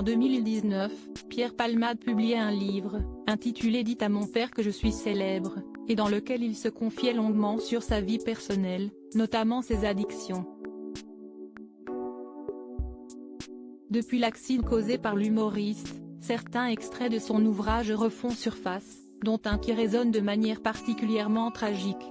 En 2019, Pierre Palmade publiait un livre, intitulé « Dites à mon père que je suis célèbre », et dans lequel il se confiait longuement sur sa vie personnelle, notamment ses addictions. Depuis l'accident causé par l'humoriste, certains extraits de son ouvrage refont surface, dont un qui résonne de manière particulièrement tragique.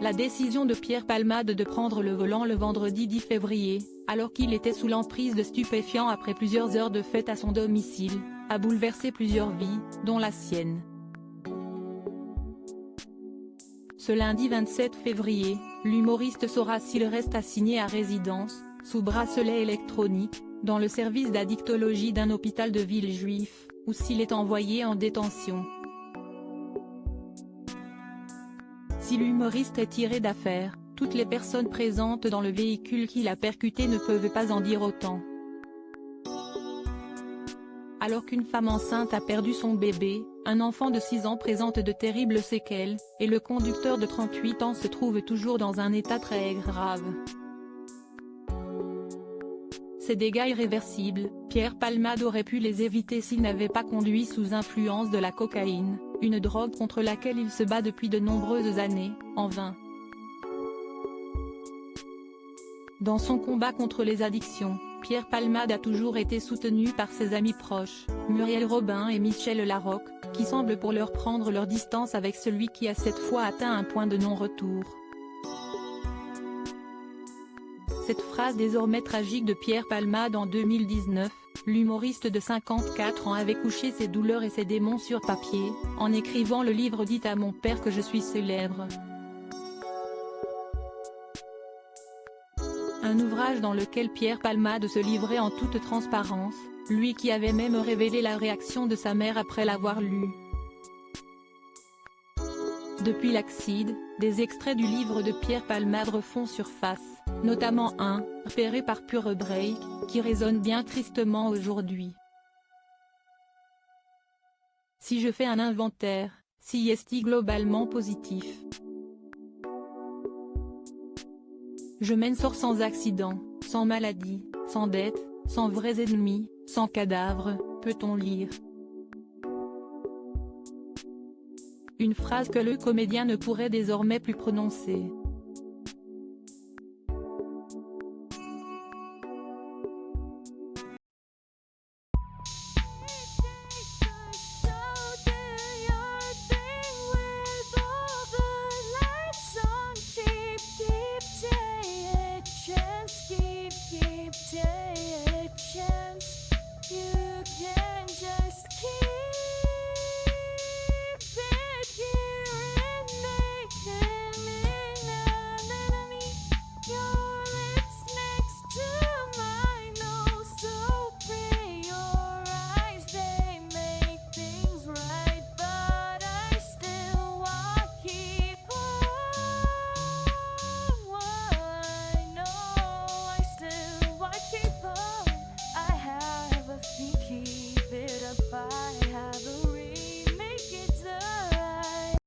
La décision de Pierre Palmade de prendre le volant le vendredi 10 février, alors qu'il était sous l'emprise de stupéfiants après plusieurs heures de fête à son domicile, a bouleversé plusieurs vies, dont la sienne. Ce lundi 27 février, l'humoriste saura s'il reste assigné à résidence, sous bracelet électronique, dans le service d'addictologie d'un hôpital de Villejuif, ou s'il est envoyé en détention. Si l'humoriste est tiré d'affaire, toutes les personnes présentes dans le véhicule qui l'a percuté ne peuvent pas en dire autant. Alors qu'une femme enceinte a perdu son bébé, un enfant de 6 ans présente de terribles séquelles, et le conducteur de 38 ans se trouve toujours dans un état très grave. Ces dégâts irréversibles, Pierre Palmade aurait pu les éviter s'il n'avait pas conduit sous influence de la cocaïne, une drogue contre laquelle il se bat depuis de nombreuses années, en vain. Dans son combat contre les addictions, Pierre Palmade a toujours été soutenu par ses amis proches, Muriel Robin et Michel Larocque, qui semblent pour l'heure prendre leur distance avec celui qui a cette fois atteint un point de non-retour. Cette phrase désormais tragique de Pierre Palmade en 2019, l'humoriste de 54 ans avait couché ses douleurs et ses démons sur papier, en écrivant le livre « Dites à mon père que je suis célèbre ». Un ouvrage dans lequel Pierre Palmade se livrait en toute transparence, lui qui avait même révélé la réaction de sa mère après l'avoir lu. Depuis l'accident, des extraits du livre de Pierre Palmade refont surface, notamment un, repéré par Pure Break, qui résonne bien tristement aujourd'hui. Si je fais un inventaire, si est globalement positif. Je m'en sors sans accident, sans maladie, sans dette, sans vrais ennemis, sans cadavre, peut-on lire. Une phrase que le comédien ne pourrait désormais plus prononcer.